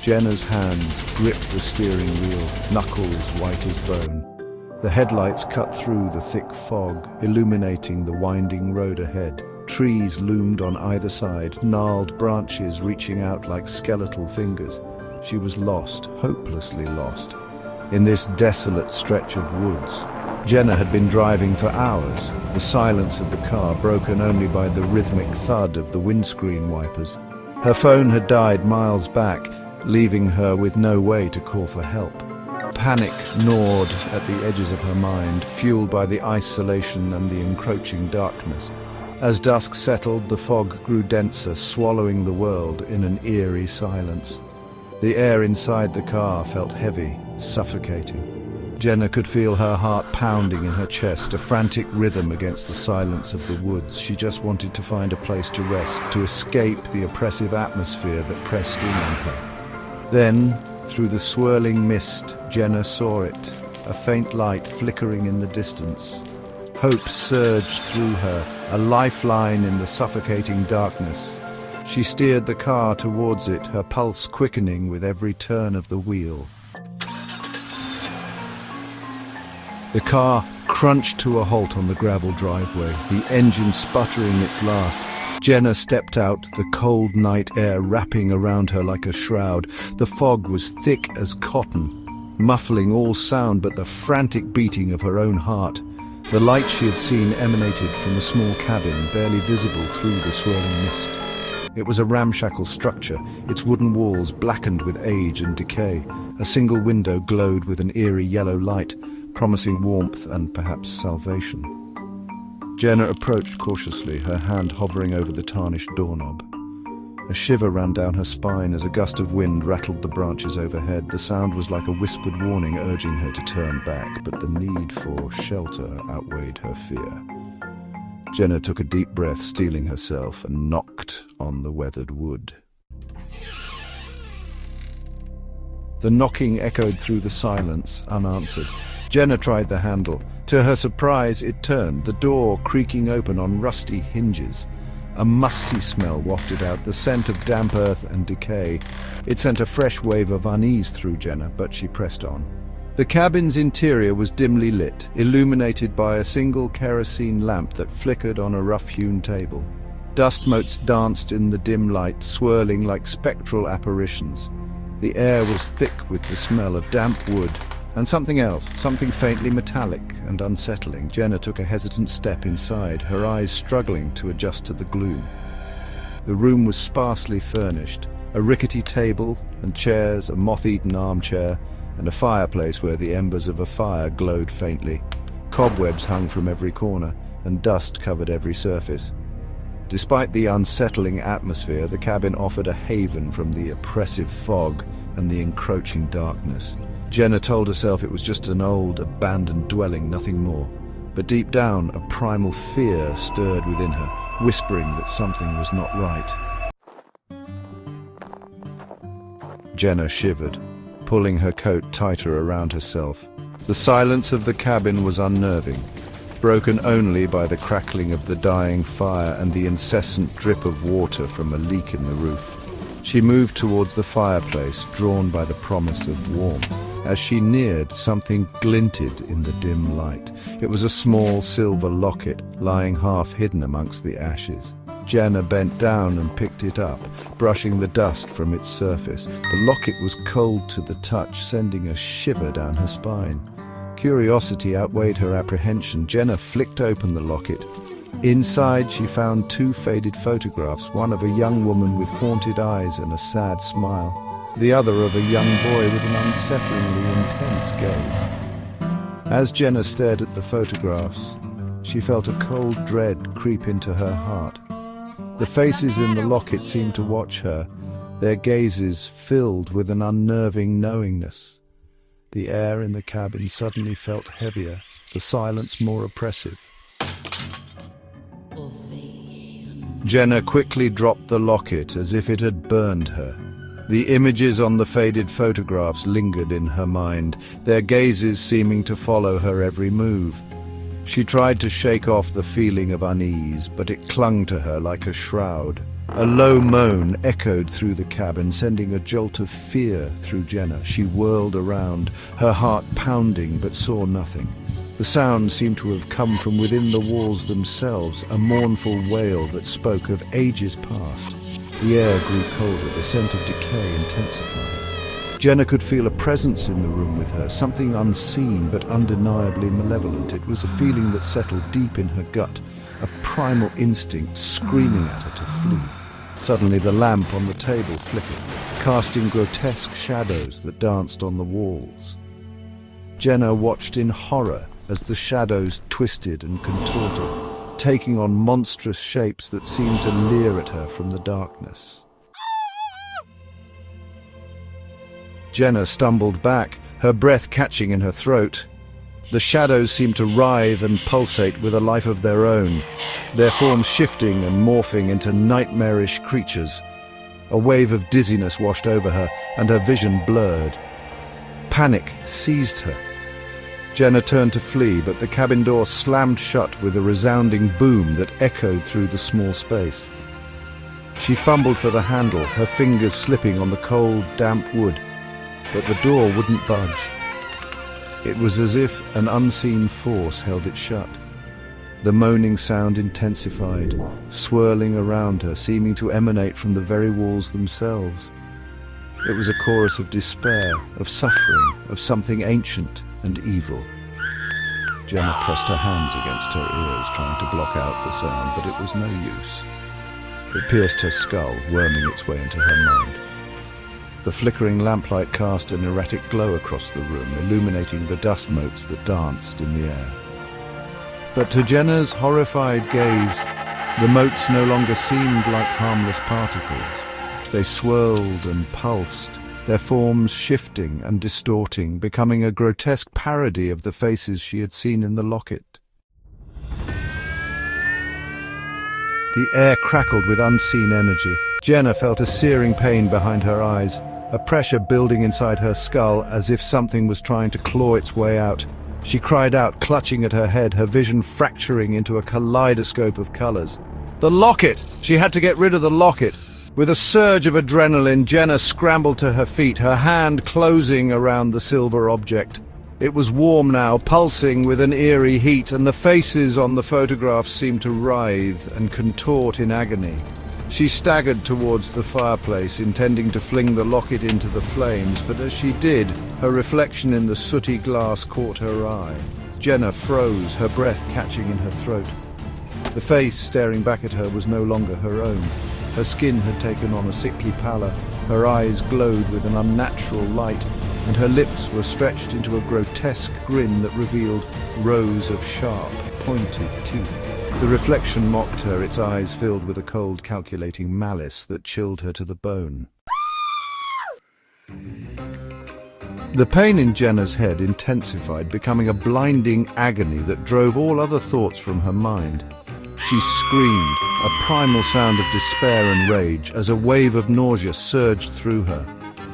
Jenna's hands gripped the steering wheel, knuckles white as bone. The headlights cut through the thick fog, illuminating the winding road ahead. Trees loomed on either side, gnarled branches reaching out like skeletal fingers. She was lost, hopelessly lost, in this desolate stretch of woods. Jenna had been driving for hours, the silence of the car broken only by the rhythmic thud of the windscreen wipers. Her phone had died miles back, leaving her with no way to call for help. Panic gnawed at the edges of her mind, fueled by the isolation and the encroaching darkness. As dusk settled, the fog grew denser, swallowing the world in an eerie silence. The air inside the car felt heavy, suffocating. Jenna could feel her heart pounding in her chest, a frantic rhythm against the silence of the woods. She just wanted to find a place to rest, to escape the oppressive atmosphere that pressed in on her. Then, through the swirling mist, Jenna saw it, a faint light flickering in the distance. Hope surged through her, a lifeline in the suffocating darkness. She steered the car towards it, her pulse quickening with every turn of the wheel. The car crunched to a halt on the gravel driveway, the engine sputtering its last. Jenna stepped out, the cold night air wrapping around her like a shroud. The fog was thick as cotton, muffling all sound but the frantic beating of her own heart. The light she had seen emanated from a small cabin, barely visible through the swirling mist. It was a ramshackle structure, its wooden walls blackened with age and decay. A single window glowed with an eerie yellow light, promising warmth and perhaps salvation. Jenna approached cautiously, her hand hovering over the tarnished doorknob. A shiver ran down her spine as a gust of wind rattled the branches overhead. The sound was like a whispered warning urging her to turn back, but the need for shelter outweighed her fear. Jenna took a deep breath, steeling herself, and knocked on the weathered wood. The knocking echoed through the silence, unanswered. Jenna tried the handle. To her surprise, it turned, the door creaking open on rusty hinges. A musty smell wafted out, the scent of damp earth and decay. It sent a fresh wave of unease through Jenna, but she pressed on. The cabin's interior was dimly lit, illuminated by a single kerosene lamp that flickered on a rough-hewn table. Dust motes danced in the dim light, swirling like spectral apparitions. The air was thick with the smell of damp wood, and something else, something faintly metallic and unsettling. Jenna took a hesitant step inside, her eyes struggling to adjust to the gloom. The room was sparsely furnished, a rickety table and chairs, a moth-eaten armchair, and a fireplace where the embers of a fire glowed faintly. Cobwebs hung from every corner, and dust covered every surface. Despite the unsettling atmosphere, the cabin offered a haven from the oppressive fog and the encroaching darkness. Jenna told herself it was just an old, abandoned dwelling, nothing more. But deep down, a primal fear stirred within her, whispering that something was not right. Jenna shivered, pulling her coat tighter around herself. The silence of the cabin was unnerving, broken only by the crackling of the dying fire and the incessant drip of water from a leak in the roof. She moved towards the fireplace, drawn by the promise of warmth. As she neared, something glinted in the dim light. It was a small silver locket, lying half hidden amongst the ashes. Jenna bent down and picked it up, brushing the dust from its surface. The locket was cold to the touch, sending a shiver down her spine. Curiosity outweighed her apprehension. Jenna flicked open the locket. Inside, she found two faded photographs, one of a young woman with haunted eyes and a sad smile, the other of a young boy with an unsettlingly intense gaze. As Jenna stared at the photographs, she felt a cold dread creep into her heart. The faces in the locket seemed to watch her, their gazes filled with an unnerving knowingness. The air in the cabin suddenly felt heavier, the silence more oppressive. Jenna quickly dropped the locket as if it had burned her. The images on the faded photographs lingered in her mind, their gazes seeming to follow her every move. She tried to shake off the feeling of unease, but it clung to her like a shroud. A low moan echoed through the cabin, sending a jolt of fear through Jenna. She whirled around, her heart pounding, but saw nothing. The sound seemed to have come from within the walls themselves, a mournful wail that spoke of ages past. The air grew colder, the scent of decay intensified. Jenna could feel a presence in the room with her, something unseen but undeniably malevolent. It was a feeling that settled deep in her gut, a primal instinct screaming at her to flee. Suddenly the lamp on the table flickered, casting grotesque shadows that danced on the walls. Jenna watched in horror as the shadows twisted and contorted, taking on monstrous shapes that seemed to leer at her from the darkness. Jenna stumbled back, her breath catching in her throat. The shadows seemed to writhe and pulsate with a life of their own, their forms shifting and morphing into nightmarish creatures. A wave of dizziness washed over her, and her vision blurred. Panic seized her. Jenna turned to flee, but the cabin door slammed shut with a resounding boom that echoed through the small space. She fumbled for the handle, her fingers slipping on the cold, damp wood, but the door wouldn't budge. It was as if an unseen force held it shut. The moaning sound intensified, swirling around her, seeming to emanate from the very walls themselves. It was a chorus of despair, of suffering, of something ancient and evil. Jenna pressed her hands against her ears, trying to block out the sound, but it was no use. It pierced her skull, worming its way into her mind. The flickering lamplight cast an erratic glow across the room, illuminating the dust motes that danced in the air. But to Jenna's horrified gaze, the motes no longer seemed like harmless particles. They swirled and pulsed, their forms shifting and distorting, becoming a grotesque parody of the faces she had seen in the locket. The air crackled with unseen energy. Jenna felt a searing pain behind her eyes, a pressure building inside her skull as if something was trying to claw its way out. She cried out, clutching at her head, her vision fracturing into a kaleidoscope of colors. The locket! She had to get rid of the locket! With a surge of adrenaline, Jenna scrambled to her feet, her hand closing around the silver object. It was warm now, pulsing with an eerie heat, and the faces on the photographs seemed to writhe and contort in agony. She staggered towards the fireplace, intending to fling the locket into the flames, but as she did, her reflection in the sooty glass caught her eye. Jenna froze, her breath catching in her throat. The face staring back at her was no longer her own. Her skin had taken on a sickly pallor, her eyes glowed with an unnatural light, and her lips were stretched into a grotesque grin that revealed rows of sharp, pointed teeth. The reflection mocked her, its eyes filled with a cold, calculating malice that chilled her to the bone. The pain in Jenna's head intensified, becoming a blinding agony that drove all other thoughts from her mind. She screamed, a primal sound of despair and rage, as a wave of nausea surged through her.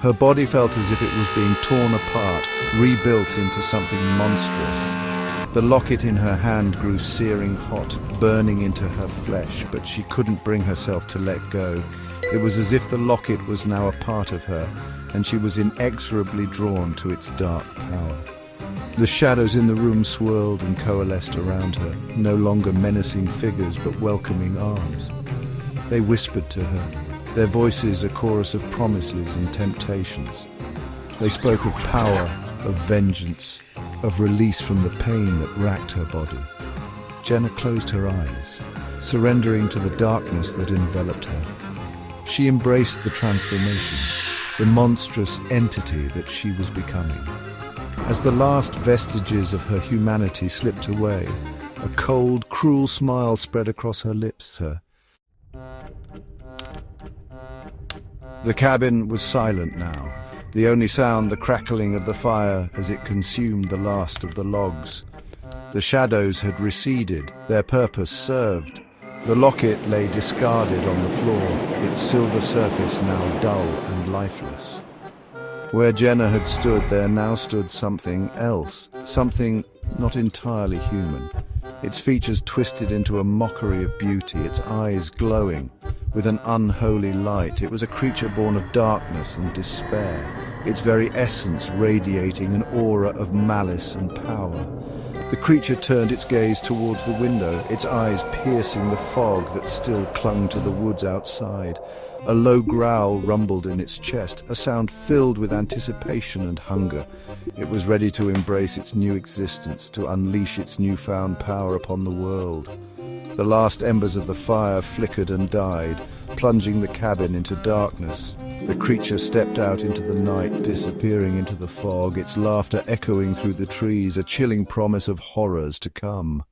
Her body felt as if it was being torn apart, rebuilt into something monstrous. The locket in her hand grew searing hot, burning into her flesh, but she couldn't bring herself to let go. It was as if the locket was now a part of her, and she was inexorably drawn to its dark power. The shadows in the room swirled and coalesced around her, no longer menacing figures but welcoming arms. They whispered to her, their voices a chorus of promises and temptations. They spoke of power, of vengeance, of release from the pain that racked her body. Jenna closed her eyes, surrendering to the darkness that enveloped her. She embraced the transformation, the monstrous entity that she was becoming. As the last vestiges of her humanity slipped away, a cold, cruel smile spread across her lips. The cabin was silent now, the only sound the crackling of the fire as it consumed the last of the logs. The shadows had receded, their purpose served. The locket lay discarded on the floor, its silver surface now dull and lifeless. Where Jenna had stood, there now stood something else, something not entirely human. its features twisted into a mockery of beauty, its eyes glowing with an unholy light. It was a creature born of darkness and despair, its very essence radiating an aura of malice and power. The creature turned its gaze towards the window, its eyes piercing the fog that still clung to the woods outside. A low growl rumbled in its chest, a sound filled with anticipation and hunger. It was ready to embrace its new existence, to unleash its newfound power upon the world. The last embers of the fire flickered and died, plunging the cabin into darkness. The creature stepped out into the night, disappearing into the fog, its laughter echoing through the trees, a chilling promise of horrors to come.